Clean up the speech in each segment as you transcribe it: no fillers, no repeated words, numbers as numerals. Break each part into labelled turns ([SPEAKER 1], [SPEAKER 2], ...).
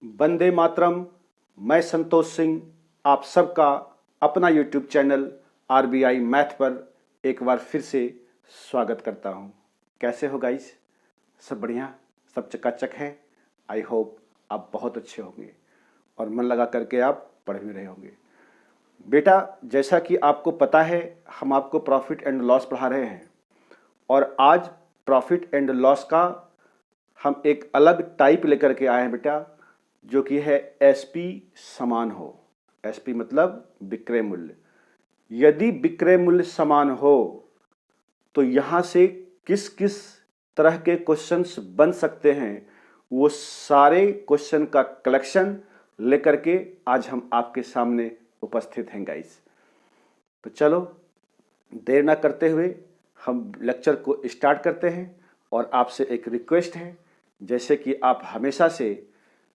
[SPEAKER 1] वंदे मातरम। मैं संतोष सिंह आप सबका अपना यूट्यूब चैनल आरबीआई मैथ पर एक बार फिर से स्वागत करता हूं। कैसे हो गाइस? सब बढ़िया, सब चकाचक है। आई होप आप बहुत अच्छे होंगे और मन लगा करके आप पढ़ भी रहे होंगे। बेटा, जैसा कि आपको पता है, हम आपको प्रॉफिट एंड लॉस पढ़ा रहे हैं और आज प्रॉफिट एंड लॉस का हम एक अलग टाइप लेकर के आए हैं बेटा, जो कि है एसपी समान हो। एसपी मतलब विक्रय मूल्य। यदि विक्रय मूल्य समान हो तो यहां से किस किस तरह के क्वेश्चंस बन सकते हैं, वो सारे क्वेश्चन का कलेक्शन लेकर के आज हम आपके सामने उपस्थित हैं गाइस। तो चलो देर ना करते हुए हम लेक्चर को स्टार्ट करते हैं और आपसे एक रिक्वेस्ट है, जैसे कि आप हमेशा से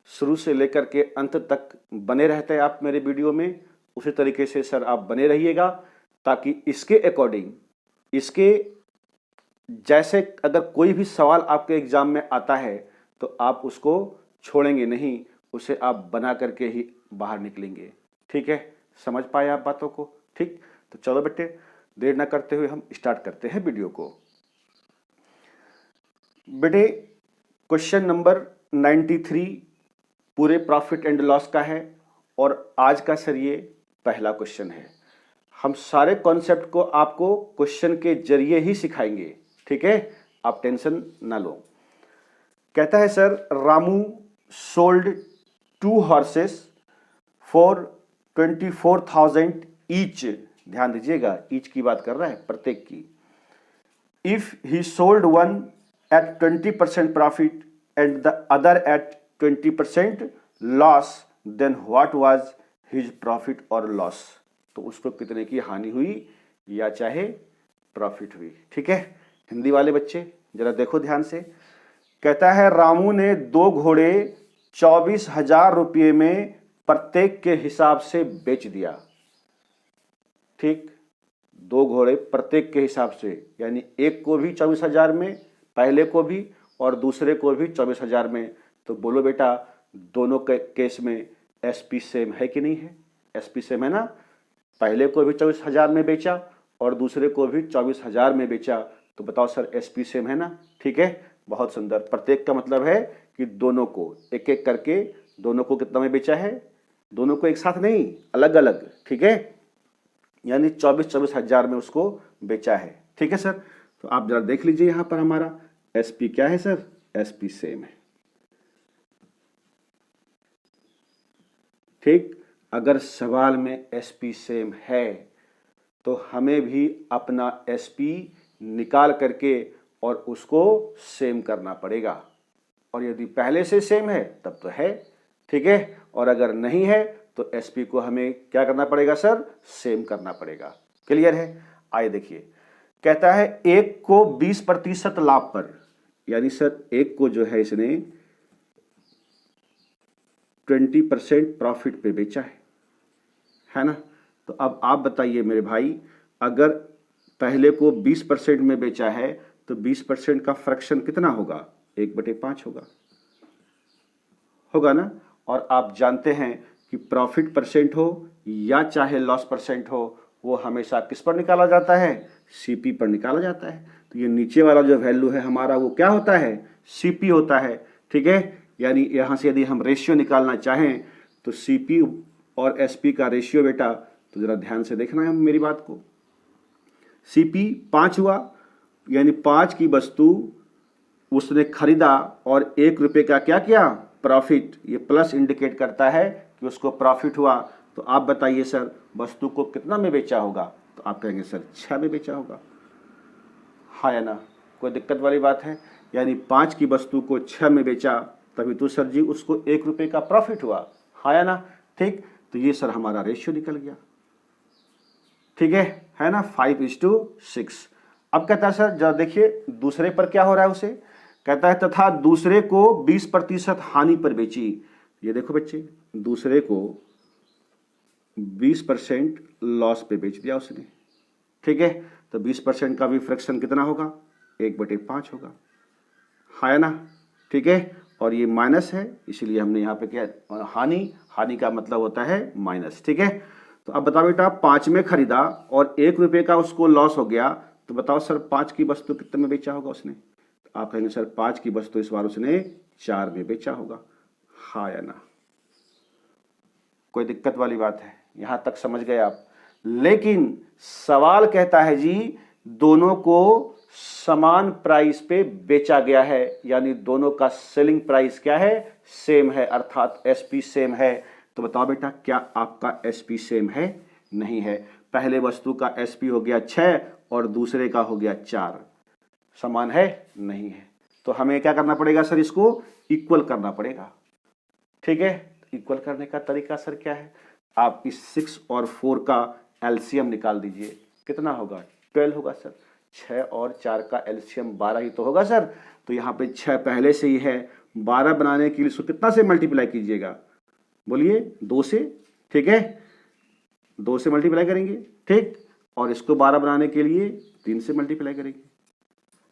[SPEAKER 1] शुरू से लेकर के अंत तक बने रहते हैं आप मेरे वीडियो में, उसी तरीके से सर आप बने रहिएगा, ताकि इसके अकॉर्डिंग, इसके जैसे अगर कोई भी सवाल आपके एग्जाम में आता है तो आप उसको छोड़ेंगे नहीं, उसे आप बना करके ही बाहर निकलेंगे। ठीक है? समझ पाए आप बातों को? ठीक, तो चलो बेटे देर ना करते हुए हम स्टार्ट करते हैं वीडियो को। बेटे, क्वेश्चन नंबर 93 पूरे प्रॉफिट एंड लॉस का है और आज का सर ये पहला क्वेश्चन है। हम सारे कॉन्सेप्ट को आपको क्वेश्चन के जरिए ही सिखाएंगे। ठीक है, आप टेंशन ना लो। कहता है sir, Ramu sold 2 horses for 24,000 each. ध्यान दीजिएगा, ईच की बात कर रहा है, प्रत्येक की। If he sold one at 20% profit and the other at 20% loss, then what was his profit और लॉस। तो उसको कितने की हानि हुई या चाहे प्रॉफिट हुई। ठीक है, हिंदी वाले बच्चे जरा देखो ध्यान से। कहता है रामू ने 2 घोड़े 24,000 रुपये में प्रत्येक के हिसाब से बेच दिया। ठीक, 2 घोड़े प्रत्येक के हिसाब से, यानी एक को भी 24,000 में, पहले को भी और दूसरे को भी 24,000 में। तो बोलो बेटा, दोनों के केस में एसपी सेम है कि नहीं है? एसपी सेम है ना। पहले को भी 24,000 में बेचा और दूसरे को भी 24,000 में बेचा, तो बताओ सर एसपी सेम है ना। ठीक है, बहुत सुंदर। प्रत्येक का मतलब है कि दोनों को एक एक करके, दोनों को कितना में बेचा है? दोनों को एक साथ नहीं, अलग अलग। ठीक है, यानी 24,000 में उसको बेचा है। ठीक है सर, तो आप जरा देख लीजिए यहां पर हमारा एसपी क्या है सर? एसपी सेम है। ठीक, अगर सवाल में एसपी सेम है तो हमें भी अपना एसपी निकाल करके और उसको सेम करना पड़ेगा, और यदि पहले से सेम है तब तो है। ठीक है, और अगर नहीं है तो एसपी को हमें क्या करना पड़ेगा सर? सेम करना पड़ेगा। क्लियर है? आइए देखिए, कहता है एक को 20% लाभ पर, यानी सर एक को जो है इसने 20% प्रॉफिट पे बेचा है ना। तो अब आप बताइए मेरे भाई, अगर पहले को 20% में बेचा है तो 20% का फ्रैक्शन कितना होगा? 1/5 होगा ना। और आप जानते हैं कि प्रॉफिट परसेंट हो या चाहे लॉस परसेंट हो, वो हमेशा किस पर निकाला जाता है? सीपी पर निकाला जाता है। तो ये नीचे वाला जो वैल्यू है हमारा, वो क्या होता है? सीपी होता है। ठीक है, यानी यहां से यदि हम रेशियो निकालना चाहें तो सीपी और एसपी का रेशियो बेटा, तो जरा ध्यान से देखना है मेरी बात को। सीपी 5 हुआ, यानी 5 की वस्तु उसने खरीदा और 1 रुपये का क्या किया? प्रॉफिट। ये प्लस इंडिकेट करता है कि उसको प्रॉफिट हुआ। तो आप बताइए सर, वस्तु को कितना में बेचा होगा? तो आप कहेंगे सर 6 में बेचा होगा। हाँ या ना? कोई दिक्कत वाली बात है? यानी 5 की वस्तु को 6 में बेचा, तभी तो सर जी उसको 1 रुपये का प्रॉफिट हुआ। हाँ या ना? ठीक, तो ये सर हमारा रेशियो निकल गया। ठीक है ना, 5:6। अब कहता है सर जरा देखिए दूसरे पर क्या हो रहा है उसे। कहता है तथा दूसरे को 20% हानि पर बेची। ये देखो बच्चे, दूसरे को 20% लॉस पे बेच दिया उसने। ठीक है, तो 20% का भी फ्रैक्शन कितना होगा? 1/5 होगा। है ना? ठीक है, और ये माइनस है, इसीलिए हमने यहाँ पे क्या, हानि, हानि का मतलब होता है माइनस। ठीक है, तो अब बताओ बेटा, 5 में खरीदा और 1 रुपये का उसको लॉस हो गया, तो बताओ सर 5 की वस्तु कितने में बेचा होगा उसने? तो आप कहेंगे सर 5 की वस्तु इस बार उसने 4 में बेचा होगा। हाँ या ना? कोई दिक्कत वाली बात है? यहां तक समझ गए आप? लेकिन सवाल कहता है जी दोनों को समान प्राइस पे बेचा गया है, यानी दोनों का सेलिंग प्राइस क्या है, सेम है, अर्थात एसपी सेम है। तो बताओ बेटा क्या आपका एसपी सेम है? नहीं है। पहले वस्तु का एसपी हो गया 6 और दूसरे का हो गया 4, समान है? नहीं है। तो हमें क्या करना पड़ेगा सर, इसको इक्वल करना पड़ेगा। ठीक है, इक्वल करने का तरीका सर क्या है, आप इस 6 और 4 का एलसीएम निकाल दीजिए, कितना होगा, 12 होगा सर। 6 और 4 का एलसीएम 12 ही तो होगा सर। तो यहाँ पे 6 पहले से ही है, 12 बनाने के लिए इसको कितना से मल्टीप्लाई कीजिएगा, बोलिए 2 से। ठीक है, 2 से मल्टीप्लाई करेंगे, ठीक, और इसको 12 बनाने के लिए 3 से मल्टीप्लाई करेंगे।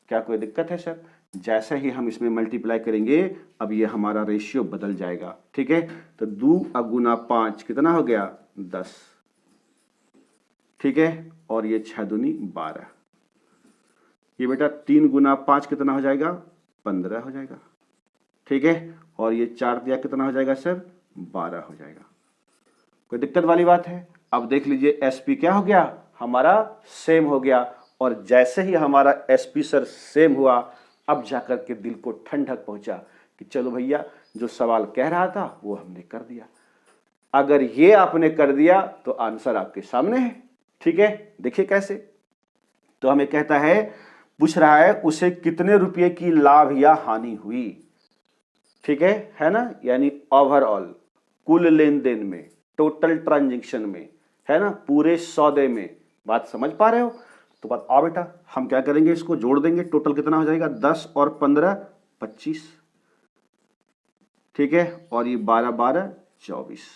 [SPEAKER 1] क्या कोई दिक्कत है सर? जैसे ही हम इसमें मल्टीप्लाई करेंगे अब ये हमारा रेशियो बदल जाएगा। ठीक है, तो 2 गुना 5 कितना हो गया, 10। ठीक है, और ये 6 दूनी 12। ये बेटा 3 गुना 5 कितना हो जाएगा, 15 हो जाएगा। ठीक है, और ये 4 दिया कितना हो जाएगा सर, 12 हो जाएगा। कोई दिक्कत वाली बात है? अब देख लीजिए एसपी क्या हो गया, हमारा सेम हो गया। और जैसे ही हमारा एसपी सर सेम हुआ, अब जाकर के दिल को ठंडक पहुंचा कि चलो भैया जो सवाल कह रहा था वो हमने कर दिया। अगर ये आपने कर दिया तो आंसर आपके सामने है। ठीक है, देखिए कैसे। तो हमें कहता है, पूछ रहा है उसे कितने रुपए की लाभ या हानि हुई। ठीक है ना, यानी ओवरऑल, कुल लेन देन में, टोटल ट्रांजैक्शन में, है ना, पूरे सौदे में। बात समझ पा रहे हो? तो बात आओ बेटा, हम क्या करेंगे, इसको जोड़ देंगे। टोटल कितना हो जाएगा, 10 और 15 25। ठीक है, और ये 12 12 24।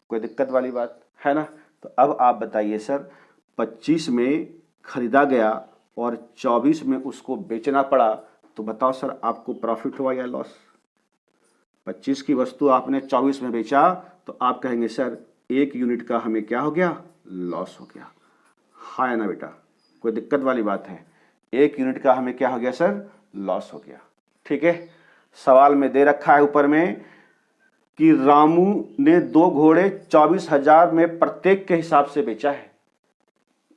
[SPEAKER 1] कोई दिक्कत वाली बात है ना? तो अब आप बताइए सर, 25 में खरीदा गया और 24 में उसको बेचना पड़ा, तो बताओ सर आपको प्रॉफिट हुआ या लॉस? 25 की वस्तु आपने 24 में बेचा, तो आप कहेंगे सर 1 यूनिट का हमें क्या हो गया, लॉस हो गया। हाँ या ना बेटा? कोई दिक्कत वाली बात है? 1 यूनिट का हमें क्या हो गया सर, लॉस हो गया। ठीक है, सवाल में दे रखा है ऊपर में कि रामू ने 2 घोड़े 24,000 में प्रत्येक के हिसाब से बेचा है,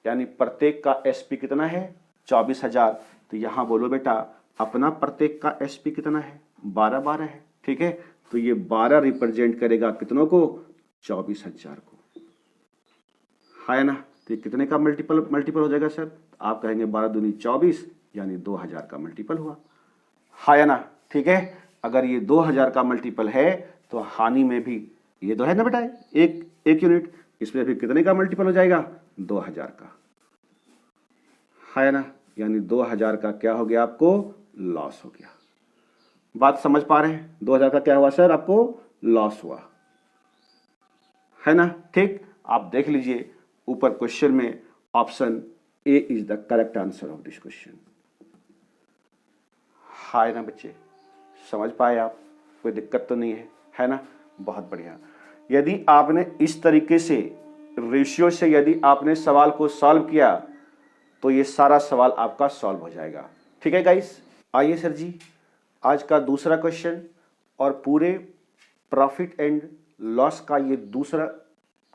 [SPEAKER 1] यानी प्रत्येक का एसपी कितना है, 24,000। तो यहां बोलो बेटा अपना प्रत्येक का एसपी कितना है, 12 12 है। ठीक है, तो ये 12 रिप्रेजेंट करेगा कितनों को, 24,000 को। है ना? तो ये कितने का मल्टीपल हो जाएगा सर? तो आप कहेंगे 12 दूनी 24, यानी 2000 का मल्टीपल हुआ। है ना? ठीक है, अगर ये 2000 का मल्टीपल है तो हानि में भी ये तो है ना बेटा, एक यूनिट, इसमें भी कितने का मल्टीपल हो जाएगा, 2000 का। है ना? यानी 2000 का क्या हो गया, आपको लॉस हो गया। बात समझ पा रहे हैं? 2000 का क्या हुआ सर, आपको लॉस हुआ। है ना? ठीक, आप देख लीजिए ऊपर क्वेश्चन में option A is the correct answer of this question. हाय ना बच्चे, समझ पाए आप? कोई दिक्कत तो नहीं है ना? बहुत बढ़िया। यदि आपने इस तरीके से रेशियो से यदि आपने सवाल को सॉल्व किया तो ये सारा सवाल आपका सॉल्व हो जाएगा। ठीक है गाइस, आइए सर जी आज का दूसरा क्वेश्चन, और पूरे प्रॉफिट एंड लॉस का ये दूसरा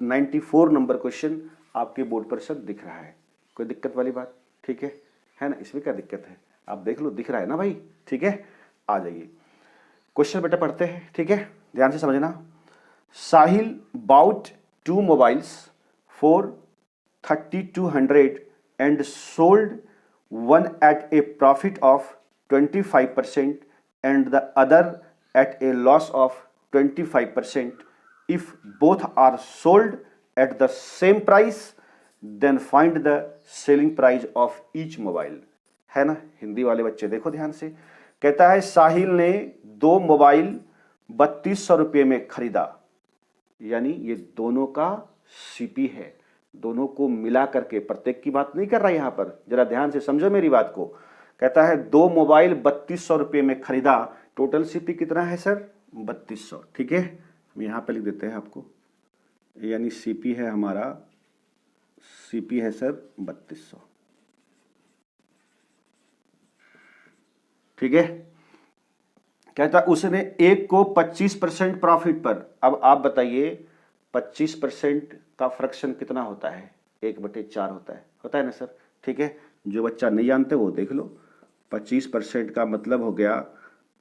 [SPEAKER 1] 94 नंबर क्वेश्चन आपके बोर्ड पर सर दिख रहा है। कोई दिक्कत वाली बात? ठीक है ना? इसमें क्या दिक्कत है, आप देख लो, दिख रहा है ना भाई? ठीक है, आ जाइए क्वेश्चन बेटा पढ़ते हैं। ठीक है, ध्यान से समझना। Sahil bought 2 mobiles for 3200 and sold one at a profit of 25% and the other at a loss of 25%. If both are sold at the same price, then find the selling price of each mobile. है ना? हिंदी वाले बच्चे देखो ध्यान से। कहता है साहिल ने 2 मोबाइल 3200 रुपये में खरीदा, यानी ये दोनों का सीपी है, दोनों को मिला करके, प्रत्येक की बात नहीं कर रहा यहां पर, जरा ध्यान से समझो मेरी बात को। कहता है 2 मोबाइल 3200 रुपये में खरीदा, टोटल सीपी कितना है सर? 3200। ठीक है, हम यहाँ पे लिख देते हैं आपको, यानी सीपी है हमारा, सीपी है सर 3200। ठीक है, कहता उसने एक को 25% प्रॉफिट पर, अब आप बताइए 25% का फ्रैक्शन कितना होता है? 1/4 होता है ना सर? ठीक है, जो बच्चा नहीं जानते वो देख लो। 25% का मतलब हो गया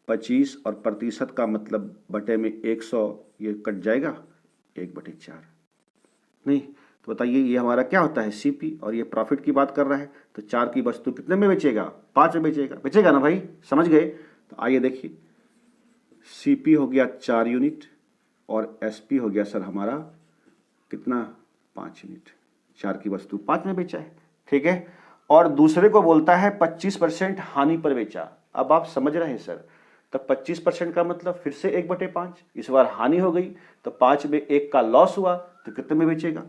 [SPEAKER 1] 25 और प्रतिशत का मतलब बटे में 100, ये कट जाएगा 1/4। नहीं तो बताइए ये हमारा क्या होता है? सीपी, और ये प्रॉफिट की बात कर रहा है, तो 4 की वस्तु कितने में बेचेगा? 5 में बेचेगा ना भाई, समझ गए? तो आइए देखिए, सीपी हो गया 4 यूनिट और एसपी हो गया सर हमारा कितना? 5 यूनिट। 4 की वस्तु 5 में बेचा है। ठीक है, और दूसरे को बोलता है 25% हानि पर बेचा। अब आप समझ रहे हैं सर, तो 25% का मतलब फिर से 1/5, इस बार हानि हो गई तो 5 में 1 का लॉस हुआ, तो कितने में बेचेगा?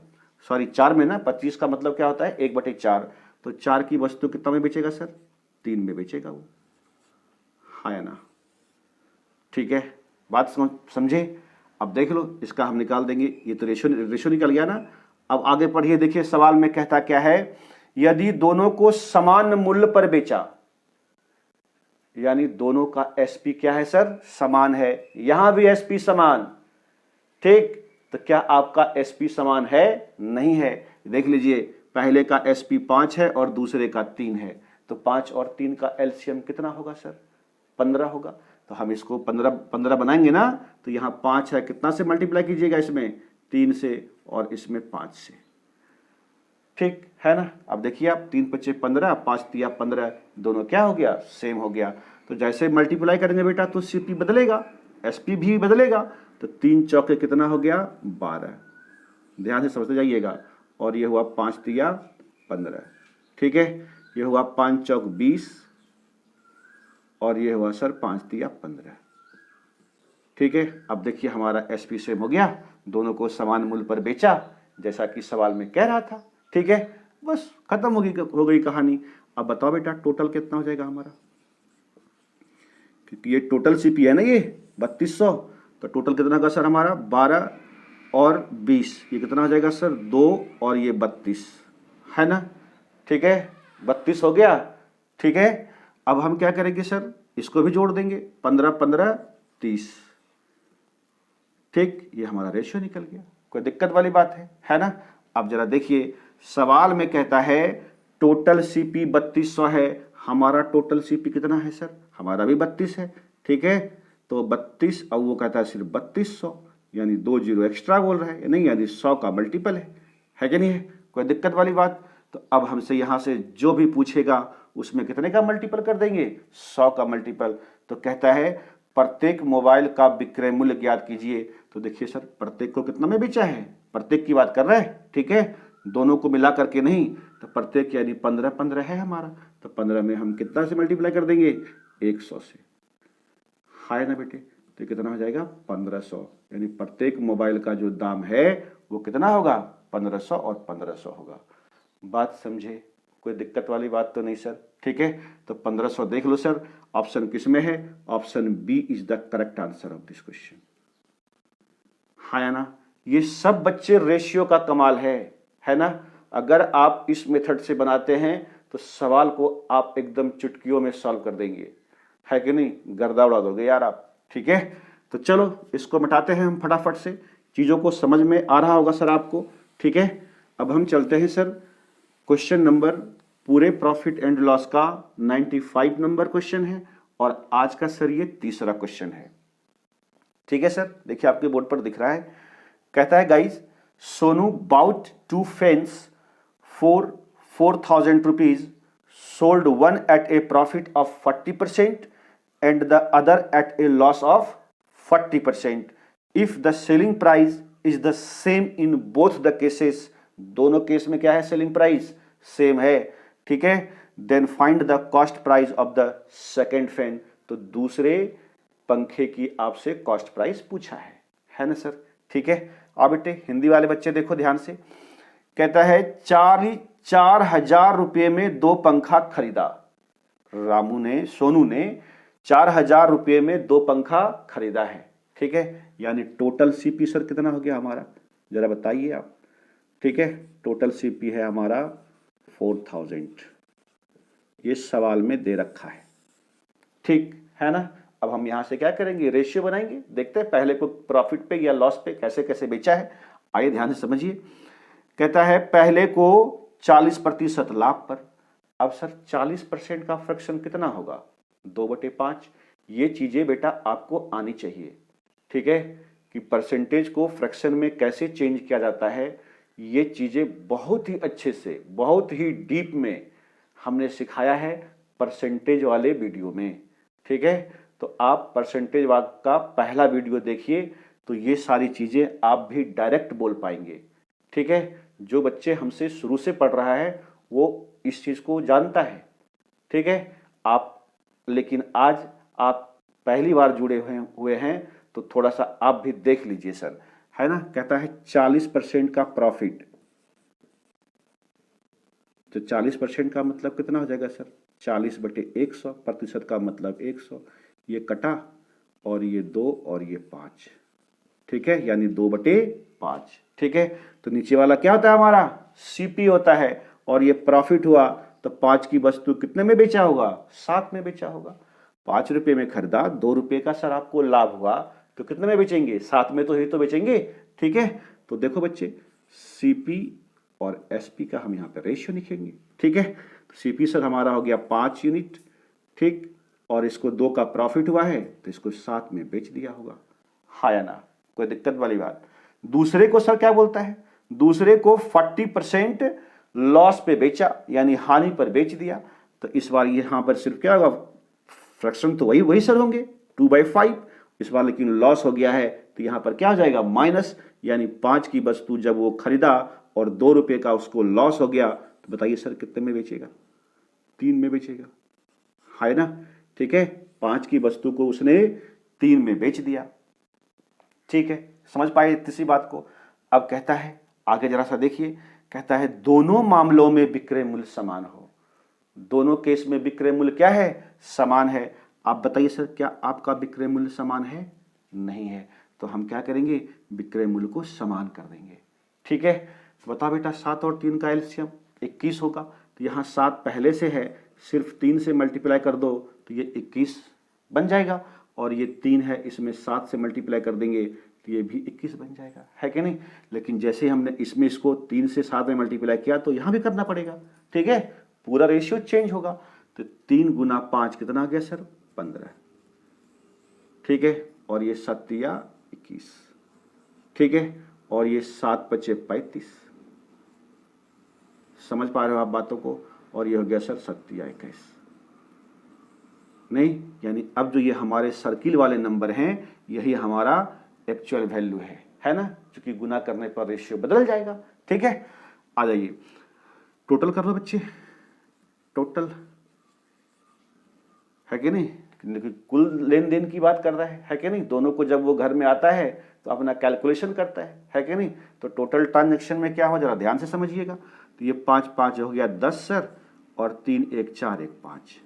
[SPEAKER 1] सॉरी 4 में ना, 25 का मतलब क्या होता है? 1/4। तो 4 की वस्तु कितना में बेचेगा सर? 3 में बेचेगा वो, हाँ या ना? ठीक है, बात समझे? अब देख लो, इसका हम निकाल देंगे, ये तो रेशो निकल गया ना। अब आगे पढ़िए, देखिए सवाल में कहता क्या है, यदि दोनों को समान मूल्य पर बेचा, यानी दोनों का एसपी क्या है सर? समान है। यहां भी एसपी समान, ठीक, तो क्या आपका एसपी समान है? नहीं है। देख लीजिए, पहले का एसपी 5 है और दूसरे का 3 है, तो 5 और 3 का एलसीएम कितना होगा सर? 15 होगा। तो हम इसको 15 बनाएंगे ना, तो यहाँ 5 है, कितना से मल्टीप्लाई कीजिएगा? इसमें 3 से और इसमें 5 से। ठीक है ना? अब देखिए आप, 3 × 5 = 15, 5 × 3 = 15, दोनों क्या हो गया? सेम हो गया। तो जैसे मल्टीप्लाई करेंगे बेटा तो सीपी बदलेगा, एसपी भी बदलेगा। तो 3 चौके कितना हो गया? 12। ध्यान से समझते जाइएगा। और ये हुआ 5 × 3 = 15। ठीक है, ये हुआ 5 चौक 20 और ये हुआ सर 5 × 3 = 15। ठीक है, अब देखिए हमारा एसपी सेम हो गया, दोनों को समान मूल्य पर बेचा, जैसा कि सवाल में कह रहा था। ठीक है, बस खत्म हो गई कहानी। अब बताओ बेटा टोटल कितना हो जाएगा हमारा? क्योंकि ये टोटल सीपी है ना, ये 3200, तो टोटल कितना होगा सर हमारा? 12 और 20, ये कितना हो जाएगा सर? 2 और ये 32, है ना? ठीक है, 32 हो गया। ठीक है, अब हम क्या करेंगे सर? इसको भी जोड़ देंगे, 15 15 30। ठीक, ये हमारा रेशियो निकल गया, कोई दिक्कत वाली बात है ना? अब जरा देखिए, सवाल में कहता है टोटल सीपी 3200 है, हमारा टोटल सीपी कितना है सर? हमारा भी 32 है। ठीक है, तो 32, अब वो कहता है सिर्फ 3200, यानी 2 जीरो एक्स्ट्रा बोल रहा है, नहीं यानी 100 का मल्टीपल है कि नहीं है? कोई दिक्कत वाली बात? तो अब हमसे यहाँ से जो भी पूछेगा उसमें कितने का मल्टीपल कर देंगे? 100 का मल्टीपल। तो कहता है प्रत्येक मोबाइल का विक्रय मूल्य ज्ञात कीजिए। तो देखिए सर, प्रत्येक को कितना में बेचा है? प्रत्येक की बात कर रहे हैं, ठीक है, दोनों को मिला करके नहीं। तो प्रत्येक यानी 15 15 है हमारा, तो 15 में हम कितना से मल्टीप्लाई कर देंगे? 100 से, है ना बेटे? तो कितना हो जाएगा? 1500, यानी प्रत्येक मोबाइल का जो दाम है वो कितना होगा? 1500 और 1500 होगा। बात समझे? कोई दिक्कत वाली बात तो नहीं सर? ठीक है, तो 1500 देख लो सर, ऑप्शन किस में है? Option B is the correct answer of this question, है ना? ये सब बच्चे रेशियो का कमाल है ना? अगर आप इस मेथड से बनाते हैं तो सवाल को आप एकदम चुटकियों में सॉल्व कर देंगे, है कि नहीं? गर्दा उड़ा दोगे यार आप। ठीक है, तो चलो इसको मिटाते हैं हम फटाफट से, चीजों को समझ में आ रहा होगा सर आपको। ठीक है, अब हम चलते हैं सर क्वेश्चन नंबर, पूरे प्रॉफिट एंड लॉस का 95 नंबर क्वेश्चन है, और आज का सर ये तीसरा क्वेश्चन है। ठीक है सर, देखिए आपके बोर्ड पर दिख रहा है, कहता है guys, Sonu bought 2 fans for 4000 rupees, sold one at a profit of 40% and the other at a loss of 40%. If the selling price is the same in both the cases, दोनों case में क्या है? सेलिंग प्राइस सेम है। ठीक है, then find the cost price of the second fan. तो दूसरे पंखे की आपसे कॉस्ट प्राइस पूछा है ना सर? ठीक है, अब बेटे हिंदी वाले बच्चे देखो ध्यान से, कहता है 4,000 रुपये में 2 पंखा खरीदा। सोनू ने 4,000 रुपये में 2 पंखा खरीदा है, ठीक है। यानी टोटल सीपी सर कितना हो गया हमारा, जरा बताइए आप, ठीक है। टोटल सीपी है हमारा 4000, ये सवाल में दे रखा है, ठीक है ना। अब हम यहां से क्या करेंगे, रेशियो बनाएंगे, देखते हैं पहले को प्रॉफिट पे या लॉस पे कैसे कैसे बेचा है। आइए ध्यान से समझिए। कहता है पहले को 40% लाभ पर। अब सर 40% का फ्रैक्शन कितना होगा, 2/5। ये चीजें बेटा आपको आनी चाहिए, ठीक है, कि परसेंटेज को फ्रैक्शन में कैसे चेंज किया जाता है। ये चीजें बहुत ही अच्छे से, बहुत ही डीप में हमने सिखाया है परसेंटेज वाले वीडियो में, ठीक है। तो आप परसेंटेज का पहला वीडियो देखिए, तो ये सारी चीजें आप भी डायरेक्ट बोल पाएंगे, ठीक है। जो बच्चे हमसे शुरू से पढ़ रहा है वो इस चीज को जानता है, ठीक है। आप लेकिन आज आप पहली बार जुड़े हुए हैं तो थोड़ा सा आप भी देख लीजिए सर, है ना। कहता है 40% का प्रॉफिट, तो 40% का मतलब कितना हो जाएगा सर, 40/100, प्रतिशत का मतलब 100, ये कटा और ये 2 और ये 5, ठीक है, यानी 2/5, ठीक है। तो नीचे वाला क्या होता है हमारा, सीपी होता है, और ये प्रॉफिट हुआ तो 5 की वस्तु कितने में बेचा होगा, 7 में बेचा होगा। 5 रुपये में खरीदा, 2 रुपये का सर आपको लाभ हुआ, तो कितने में बेचेंगे, 7 में तो ही तो बेचेंगे, ठीक है। तो देखो बच्चे, सीपी और एसपी का हम यहाँ पे रेशियो लिखेंगे, ठीक है। तो सीपी सर हमारा हो गया 5 यूनिट, ठीक, और इसको 2 का प्रॉफिट हुआ है तो इसको 7 में बेच दिया होगा, हाँ या ना, कोई दिक्कत वाली बात। दूसरे को सर क्या बोलता है, दूसरे को 40% लॉस पे बेचा, यानी हानि पर बेच दिया। तो इस बार यहां पर सिर्फ क्या होगा, फ्रैक्शन तो वही सर होंगे 2/5, इस बार लेकिन लॉस हो गया है तो यहां पर क्या हो जाएगा, माइनस, यानी 5 की वस्तु जब वो खरीदा और 2 रुपये का उसको लॉस हो गया, तो बताइए सर कितने में बेचेगा, 3 में बेचेगा, है ना, ठीक है। 5 की वस्तु को उसने 3 में बेच दिया, ठीक है। समझ पाए तीसरी बात को। अब कहता है आगे जरा सा देखिए, कहता है दोनों मामलों में विक्रय मूल्य समान हो। दोनों केस में विक्रय मूल्य क्या है, समान है। आप बताइए सर क्या आपका विक्रय मूल्य समान है, नहीं है, तो हम क्या करेंगे, विक्रय मूल्य को समान कर देंगे, ठीक है। तो बता बेटा 7 और 3 का एलसीएम 21 होगा, तो यहाँ 7 पहले से है, सिर्फ 3 से मल्टीप्लाई कर दो तो ये 21 बन जाएगा, और ये 3 है, इसमें 7 से मल्टीप्लाई कर देंगे तो ये भी 21 बन जाएगा, है कि नहीं। लेकिन जैसे हमने इसमें इसको 3 से 7 में मल्टीप्लाई किया तो यहाँ भी करना पड़ेगा, ठीक है, पूरा रेशियो चेंज होगा। तो 3 गुना 5 कितना आ गया सर, 15, ठीक है, और ये 7 या 21, ठीक है, और ये 7 × 35, समझ पा रहे हो आप बातों को। और ये हो गया सर 7 या 21, नहीं, यानी अब जो ये हमारे सर्किल वाले नंबर हैं यही हमारा एक्चुअल वैल्यू है ना, क्योंकि गुना करने पर रेशियो बदल जाएगा, ठीक है। आ जाइए टोटल कर लो बच्चे, टोटल है कि नहीं, कुल लेन देन की बात कर रहा है कि नहीं। दोनों को जब वो घर में आता है तो अपना कैलकुलेशन करता है कि नहीं। तो टोटल ट्रांजैक्शन में क्या हो, जरा ध्यान से समझिएगा। तो ये 5 5 हो गया 10 सर, और 3 1 4 1 5,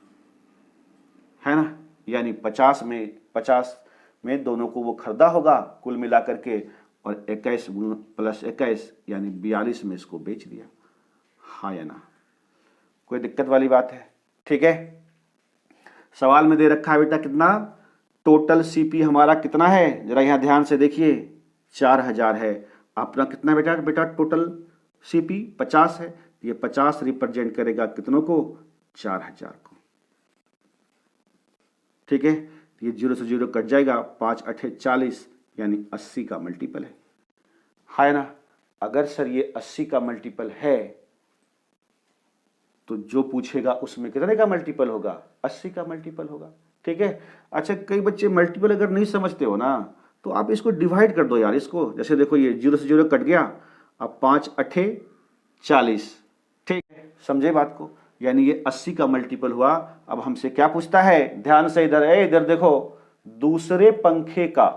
[SPEAKER 1] है ना, यानी 50 में दोनों को वो खरीदा होगा कुल मिला करके, और 21 + 21 यानी 42 में इसको बेच दिया, हाँ या ना, कोई दिक्कत वाली बात है, ठीक है। सवाल में दे रखा है बेटा कितना, टोटल सीपी हमारा कितना है, जरा यहां ध्यान से देखिए, 4000 है। अपना कितना बेटा टोटल सीपी 50 है, ये 50 रिप्रेजेंट करेगा कितनों को, 4000 को, ठीक है। ये 0 से 0 कट जाएगा, 5 8 40, यानी 80 का मल्टीपल है ना। अगर सर ये 80 का मल्टीपल है तो जो पूछेगा उसमें कितने का मल्टीपल होगा, 80 का मल्टीपल होगा, ठीक है। अच्छा, कई बच्चे मल्टीपल अगर नहीं समझते हो ना, तो आप इसको डिवाइड कर दो यार, इसको जैसे देखो ये 0 से 0 कट गया, अब 5 8 40, ठीक है, समझे बात को, यानी ये 80 का मल्टीपल हुआ। अब हमसे क्या पूछता है, ध्यान से इधर देखो, दूसरे पंखे का,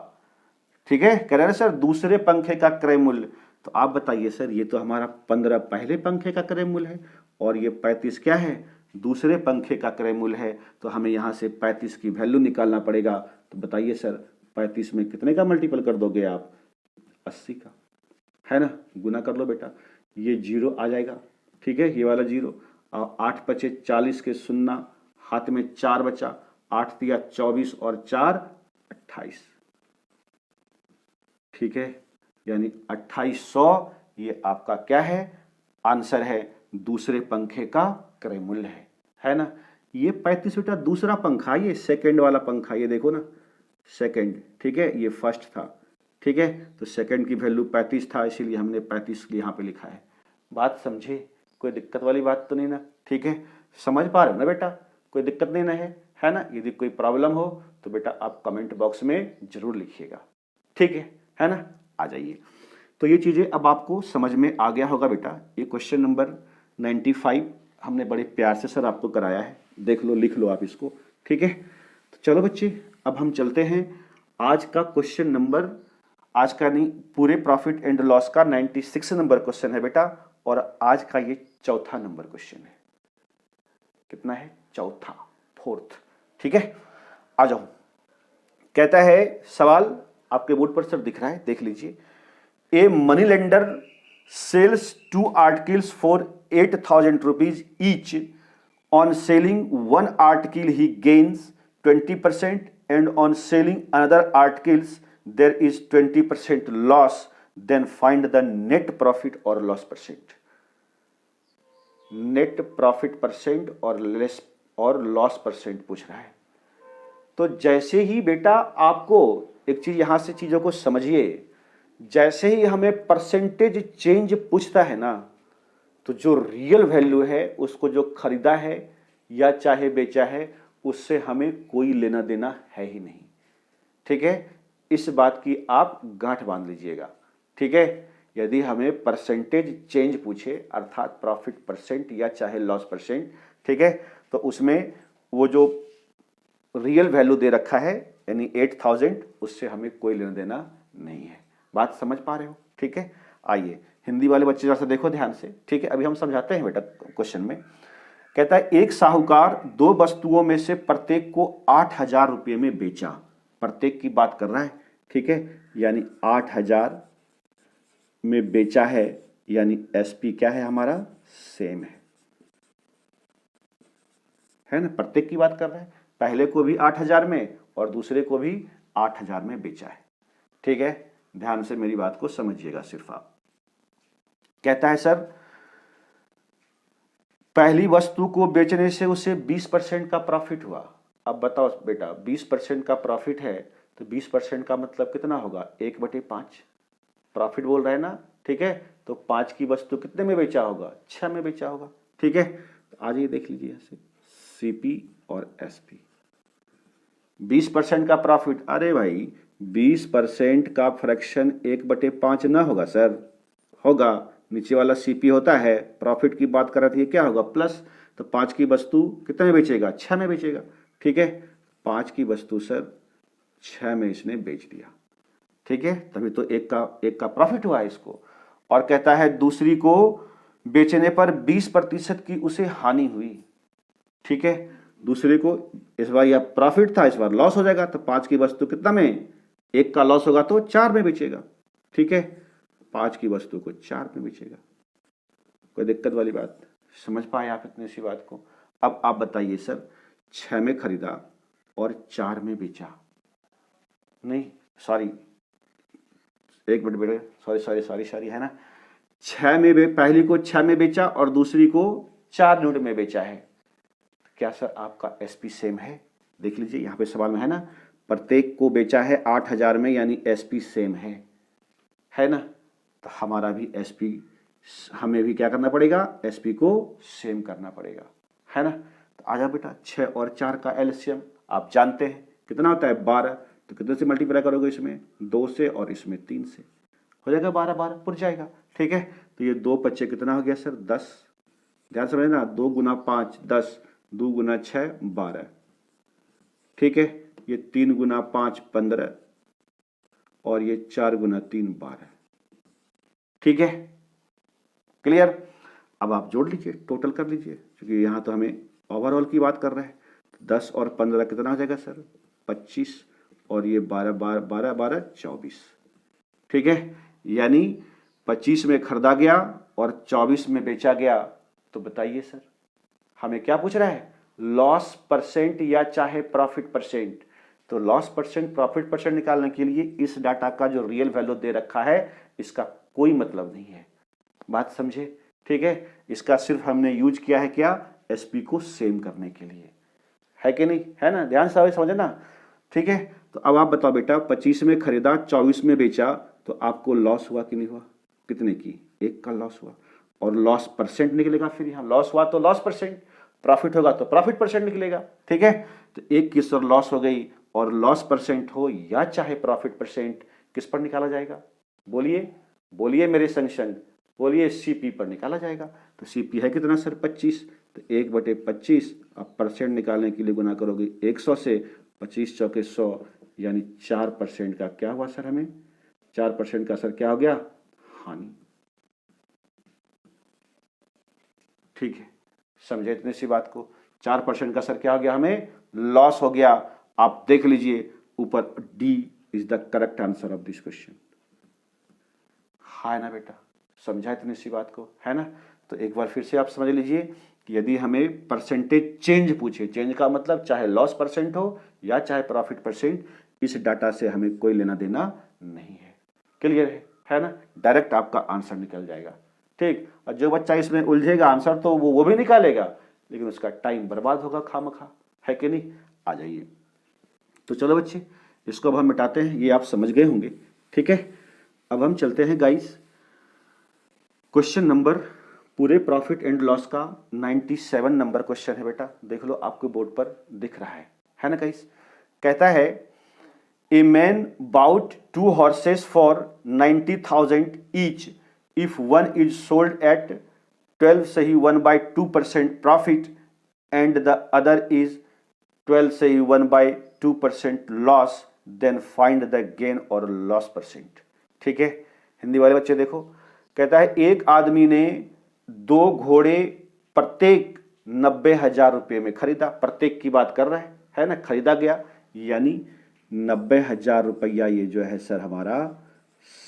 [SPEAKER 1] ठीक है, कह रहे हैं सर दूसरे पंखे का क्रय मूल्य। तो आप बताइए सर, ये तो हमारा 15 पहले पंखे का क्रय मूल्य है, और ये 35 क्या है, दूसरे पंखे का क्रय मूल्य है, तो हमें यहाँ से 35 की वैल्यू निकालना पड़ेगा। तो बताइए सर 35 में कितने का मल्टीपल कर दोगे आप? 80 का, है ना। गुना कर लो बेटा, ये 0 आ जाएगा, ठीक है, ये वाला 0। और 8 बचे 40 के 0, हाथ में 4 बचा, 8 दिया 24 और 4 28, ठीक है, यानी 2800 ये आपका क्या है? आंसर है, दूसरे पंखे का क्रय मूल्य है ना। ये 35 बेटा दूसरा पंखा, ये सेकंड वाला पंखा, ये देखो ना, सेकंड, ठीक है, ये फर्स्ट था, ठीक है, तो सेकंड की वैल्यू 35 था, इसीलिए हमने 35 यहाँ पे लिखा है। बात समझे? कोई दिक्कत वाली बात तो नहीं ना? ठीक है, समझ पा रहे हो ना बेटा? कोई दिक्कत नहीं ना है ना? यदि कोई प्रॉब्लम हो तो बेटा आप कमेंट बॉक्स में जरूर लिखिएगा, ठीक है ना? आ जाइए। तो ये चीज़ें अब आपको समझ में आ गया होगा बेटा। ये क्वेश्चन नंबर 95 हमने बड़े प्यार से सर आपको कराया है, देख लो, लिख लो आप इसको, ठीक है। तो चलो बच्चे, अब हम चलते हैं आज का क्वेश्चन नंबर, आज का नहीं, पूरे प्रॉफिट एंड लॉस का 96 नंबर क्वेश्चन है बेटा, और आज का ये चौथा नंबर क्वेश्चन है। कितना है? चौथा, फोर्थ, ठीक है। आ जाओ। कहता है सवाल, आपके बोर्ड पर सर दिख रहा है, देख लीजिए। A money lender sells 2 articles for 8,000 rupees each. On selling 1 article he gains 20%, and on selling another articles there is 20% loss. Then find the net profit or loss percent. Net profit percent और loss percent पूछ रहा है। तो जैसे ही बेटा आपको एक चीज यहां से चीजों को समझिए, जैसे ही हमें परसेंटेज चेंज पूछता है ना, तो जो रियल वैल्यू है, उसको जो खरीदा है या चाहे बेचा है, उससे हमें कोई लेना देना है ही नहीं, ठीक है। इस बात की आप गांठ बांध लीजिएगा, ठीक है। यदि हमें परसेंटेज चेंज पूछे, अर्थात प्रॉफिट परसेंट या चाहे लॉस परसेंट, ठीक है, तो उसमें वो जो रियल वैल्यू दे रखा है यानी 8,000, उससे हमें कोई लेना देना नहीं है। बात समझ पा रहे हो? ठीक है। आइए हिंदी वाले बच्चे जरा सा देखो ध्यान से, ठीक है। अभी हम समझाते हैं बेटा क्वेश्चन में। कहता है एक साहूकार 2 वस्तुओं में से प्रत्येक को 8,000 रुपये में बेचा। प्रत्येक की बात कर रहा है, ठीक है, यानी 8,000 में बेचा है, यानी एसपी क्या है हमारा? सेम है ना। प्रत्येक की बात कर रहा है, पहले को भी 8,000 में और दूसरे को भी 8,000 में बेचा है, ठीक है। ध्यान से मेरी बात को समझिएगा सिर्फ आप। कहता है सर पहली वस्तु को बेचने से उसे 20% का प्रॉफिट हुआ। अब बताओ बेटा 20% का प्रॉफिट है, तो 20% का मतलब कितना होगा? 1/5 प्रॉफिट बोल रहा है ना, ठीक है। तो 5 की वस्तु कितने में बेचा होगा? 6 में बेचा होगा, ठीक है। तो आज ये देख लीजिए ऐसे सीपी और एसपी 20% का प्रॉफिट। अरे भाई 20% का फ्रैक्शन 1/5 ना होगा सर? होगा, नीचे वाला सीपी होता है, प्रॉफिट की बात कर रहा थी, क्या होगा? प्लस। तो 5 की वस्तु कितने में बेचेगा? 6 में बेचेगा, ठीक है। 5 की वस्तु सर 6 में इसने बेच दिया, ठीक है, तभी तो एक का प्रॉफिट हुआ है इसको। और कहता है दूसरी को बेचने पर 20% की उसे हानि हुई, ठीक है। दूसरे को इस बार यह प्रॉफिट था, इस बार लॉस हो जाएगा। तो 5 की वस्तु कितना में? 1 का लॉस होगा तो 4 में बेचेगा, ठीक है। 5 की वस्तु को 4 में बेचेगा। कोई दिक्कत वाली बात? समझ पाए आप इतनी सी बात को? अब आप बताइए सर 6 में खरीदा और 4 में बेचा, नहीं सॉरी, एक मिनट बेटे, सॉरी है ना। 6 में पहली को 6 में बेचा और दूसरी को 4 यूनिट में बेचा है। क्या सर आपका एसपी सेम है? देख लीजिए यहाँ पे सवाल में है ना, प्रत्येक को बेचा है 8,000 में, यानी एसपी सेम है ना। तो हमारा भी एसपी, हमें भी क्या करना पड़ेगा? एसपी को सेम करना पड़ेगा, है ना। तो आ जाओ बेटा, 6 और 4 का एलसीएम आप जानते हैं कितना होता है? 12। तो कितने से मल्टीप्लाई करोगे? इसमें 2 से और इसमें 3 से, हो जाएगा 12 पुर जाएगा, ठीक है। तो ये 2 बच्चे कितना हो गया सर? 10। ध्यान से समझना, 2 गुना 5 10, 2 गुना 6 12, ठीक है। ये 3 गुना 5 15 और ये 4 गुना 3 12, ठीक है। क्लियर? अब आप जोड़ लीजिए, टोटल कर लीजिए, क्योंकि यहां तो हमें ओवरऑल की बात कर रहे हैं। 10 और 15 कितना हो जाएगा सर? 25 और ये 12 12 12 24। ठीक है, यानी 25 में खरीदा गया और 24 में बेचा गया। तो बताइए सर, हमें क्या पूछ रहा है? लॉस परसेंट या चाहे प्रॉफिट परसेंट। तो लॉस परसेंट प्रॉफिट परसेंट निकालने के लिए इस डाटा का जो रियल वैल्यू दे रखा है इसका कोई मतलब नहीं है। बात समझे? ठीक है, इसका सिर्फ हमने यूज किया है क्या? एसपी को सेम करने के लिए, है कि नहीं? है ना? ध्यान से समझे ना। ठीक है, तो अब आप बताओ बेटा, 25 में खरीदा 24 में बेचा तो आपको लॉस हुआ कि नहीं हुआ? कितने की? 1 का लॉस हुआ। और लॉस परसेंट निकलेगा फिर यहाँ। लॉस हुआ तो लॉस परसेंट, प्रॉफिट होगा तो प्रॉफिट परसेंट निकलेगा। ठीक है, तो 1 की सर लॉस हो गई और लॉस परसेंट हो या चाहे प्रॉफिट परसेंट, किस पर निकाला जाएगा? बोलिए बोलिए मेरे संग संग, बोलिए सीपी पर निकाला जाएगा। तो सीपी है कितना सर? 25। तो 1/25 अब परसेंट निकालने के लिए गुना करोगे 100 से, 25 चौके 100, यानी 4% का क्या हुआ सर? हमें 4% का सर क्या हो गया? हानि। ठीक है, समझे इतनी सी बात को? 4% का सर क्या हो गया? हमें लॉस हो गया। आप देख लीजिए ऊपर, D is the correct answer of this question. है ना बेटा? समझा इतनी सी बात को? है ना? तो एक बार फिर से आप समझ लीजिए कि यदि हमें परसेंटेज चेंज पूछे, चेंज का मतलब चाहे लॉस परसेंट हो या चाहे प्रॉफिट परसेंट, इस डाटा से हमें कोई लेना देना नहीं है। क्लियर है ना? डायरेक्ट आपका आंसर निकल जाएगा। ठीक, और जो बच्चा इसमें उलझेगा आंसर तो वो भी निकालेगा, लेकिन उसका टाइम बर्बाद होगा खामखा, है कि नहीं? आ जाइए। तो चलो बच्चे, इसको अब हम मिटाते हैं। ये आप समझ गए होंगे। ठीक है, अब हम चलते हैं गाइस क्वेश्चन नंबर, पूरे प्रॉफिट एंड लॉस का 97 नंबर क्वेश्चन है बेटा। देख लो, आपको बोर्ड पर दिख रहा है ना गाइस? कहता है a man bought 2 horses for 90,000 each if one is sold at 12 सही 1/2% profit and the other is 12 सही 1/2% loss, then find the gain और लॉस परसेंट। ठीक है, हिंदी वाले बच्चे देखो, कहता है एक आदमी ने 2 घोड़े प्रत्येक 90,000 रुपये में खरीदा। प्रत्येक की बात कर रहा है ना? खरीदा गया, यानी 90,000 रुपया ये जो है सर हमारा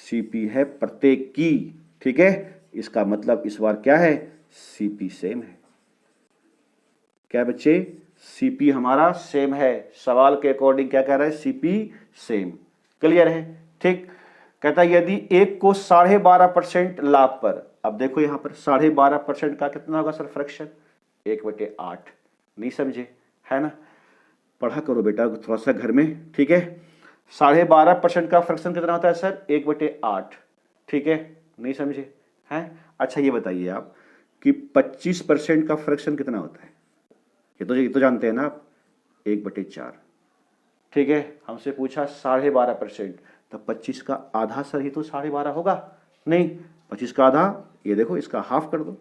[SPEAKER 1] सीपी है प्रत्येक की। ठीक है, इसका मतलब इस बार क्या है? सीपी सेम है। क्या बच्चे? सीपी हमारा सेम है। सवाल के अकॉर्डिंग क्या कह रहा है? CP same. क्लियर है? ठीक, कहता है यदि एक को 12.5% लाभ पर, अब देखो यहां पर 12.5% का कितना होगा सर? फ्रैक्शन 1/8। नहीं समझे? है ना? पढ़ा करो बेटा थोड़ा सा घर में। ठीक है, 12.5% का फ्रैक्शन कितना होता है सर? 1/8। ठीक है, नहीं समझे? है? अच्छा ये बताइए आप कि 25% का फ्रैक्शन कितना होता है? ये तो जानते हैं ना आप, 1/4। ठीक है, हमसे पूछा 12.5%, तो 25 का आधा सर ही तो 12.5 होगा। नहीं, 25 का आधा, ये देखो इसका हाफ कर दो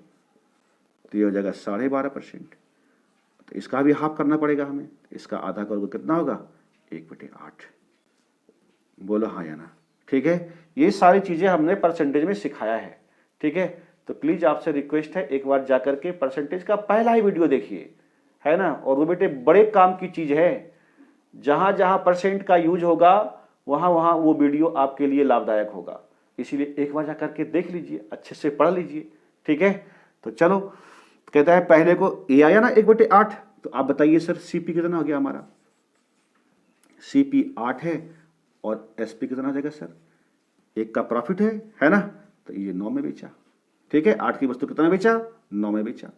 [SPEAKER 1] तो ये हो जाएगा 12.5%। तो इसका भी हाफ करना पड़ेगा हमें, इसका आधा करोगे कितना होगा? 1/8। बोलो हाँ या ना? ठीक है, ये सारी चीजें हमने परसेंटेज में सिखाया है। ठीक है, तो प्लीज आपसे रिक्वेस्ट है एक बार जाकर के परसेंटेज का पहला ही वीडियो देखिए, है ना? और वो बेटे बड़े काम की चीज है। जहां जहां परसेंट का यूज होगा वहां वहां वो वीडियो आपके लिए लाभदायक होगा। इसीलिए एक बार जाकर के देख लीजिए, अच्छे से पढ़ लीजिए। ठीक है, तो चलो, कहता है पहले को ए आया ना 1/8, तो आप बताइए सर सीपी कितना हो गया हमारा? सीपी 8 है और एसपी कितना हो जाएगा सर? 1 का प्रॉफिट है ना? तो ये 9 में बेचा। ठीक है, 8 की वस्तु कितना बेचा? 9 में बेचा।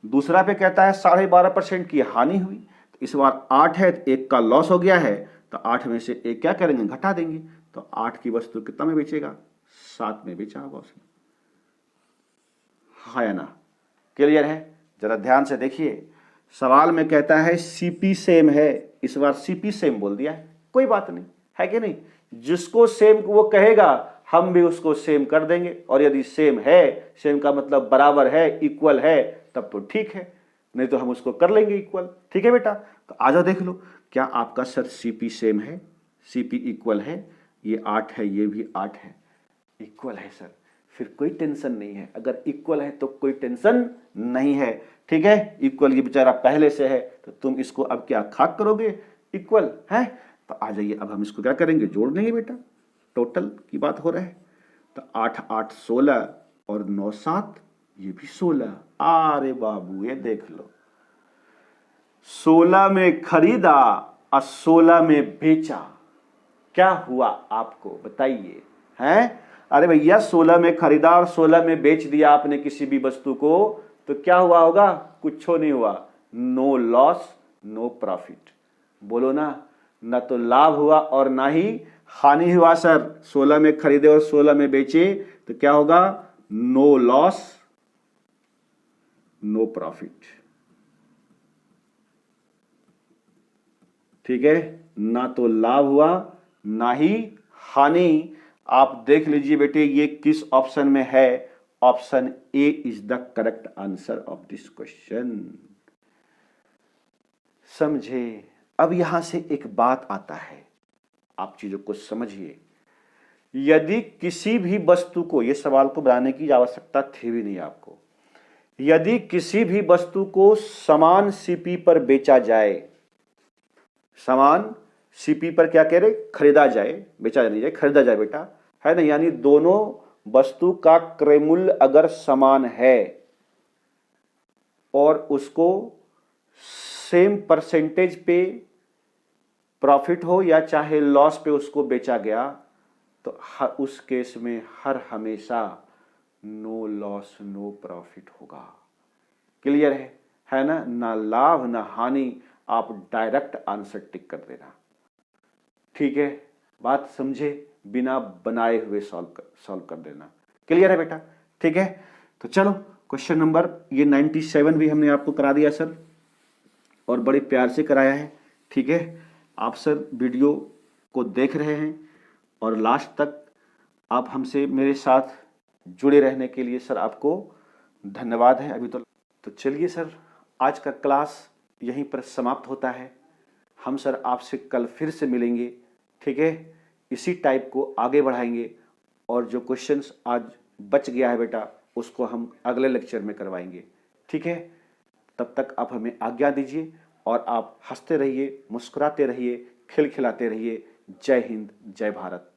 [SPEAKER 1] दूसरा पे कहता है 12.5% की हानि हुई, तो इस बार 8 है, 1 का लॉस हो गया है, तो 8 में से 1 क्या करेंगे? घटा देंगे। तो 8 की वस्तु कितना में बेचेगा? 7 में बेचा होगा उसने। हाँ या ना? क्लियर है? जरा ध्यान से देखिए, सवाल में कहता है सीपी सेम है, इस बार सीपी सेम बोल दिया है, कोई बात नहीं, है कि नहीं? जिसको सेम वो कहेगा हम भी उसको सेम कर देंगे, और यदि सेम है, सेम का मतलब बराबर है, इक्वल है, तब तो ठीक है, नहीं तो हम उसको कर लेंगे इक्वल। ठीक है बेटा, तो आ जाओ देख लो, क्या आपका सर सीपी सेम है? सीपी इक्वल है, ये 8 है, ये भी 8 है, इक्वल है सर। फिर कोई टेंशन नहीं है। अगर इक्वल है तो कोई टेंशन नहीं है, ठीक है। इक्वल ये बेचारा पहले से है तो तुम इसको अब क्या खाक करोगे, इक्वल है। तो आ जाइए, अब हम इसको क्या करेंगे, जोड़ देंगे बेटा। टोटल की बात हो रहा है तो 8 8 16 और 9 7 ये भी 16। अरे बाबू ये देख लो, 16 में खरीदा और 16 में बेचा, क्या हुआ आपको बताइए हैं। अरे भैया 16 में खरीदा और 16 में बेच दिया आपने किसी भी वस्तु को, तो क्या हुआ होगा, कुछ नहीं हुआ, नो लॉस नो प्रॉफिट। बोलो ना तो लाभ हुआ और ना ही हानि हुआ सर। 16 में खरीदे और 16 में बेचे तो क्या होगा, नो लॉस नो प्रॉफिट, ठीक है। ना तो लाभ हुआ ना ही हानि। आप देख लीजिए बेटे ये किस ऑप्शन में है, option A is the correct answer of this question. समझे। अब यहां से एक बात आता है, आप चीजों को समझिए। यदि किसी भी वस्तु को, यह सवाल को बनाने की आवश्यकता थी भी नहीं आपको, यदि किसी भी वस्तु को समान सीपी पर बेचा जाए, समान सीपी पर क्या कह रहे, खरीदा जाए, बेचा नहीं जाए, खरीदा जाए बेटा, है ना। यानी दोनों वस्तु का क्रय मूल्य अगर समान है और उसको सेम परसेंटेज पे प्रॉफिट हो या चाहे लॉस पे उसको बेचा गया, तो उस केस में हर हमेशा नो लॉस नो प्रॉफिट होगा। क्लियर है ना। ना लाभ ना हानि, आप डायरेक्ट आंसर टिक कर देना, ठीक है। बात समझे, बिना बनाए हुए सॉल्व कर देना। क्लियर है बेटा, ठीक है। तो चलो क्वेश्चन नंबर ये 97 भी हमने आपको करा दिया सर, और बड़े प्यार से कराया है, ठीक है। आप सर वीडियो को देख रहे हैं और लास्ट तक आप हमसे मेरे साथ जुड़े रहने के लिए सर आपको धन्यवाद है। अभी तो चलिए सर, आज का क्लास यहीं पर समाप्त होता है। हम सर आपसे कल फिर से मिलेंगे, ठीक है। इसी टाइप को आगे बढ़ाएंगे और जो क्वेश्चंस आज बच गया है बेटा उसको हम अगले लेक्चर में करवाएंगे, ठीक है। तब तक आप हमें आज्ञा दीजिए और आप हंसते रहिए, मुस्कुराते रहिए, खिलखिलाते रहिए। जय हिंद, जय भारत।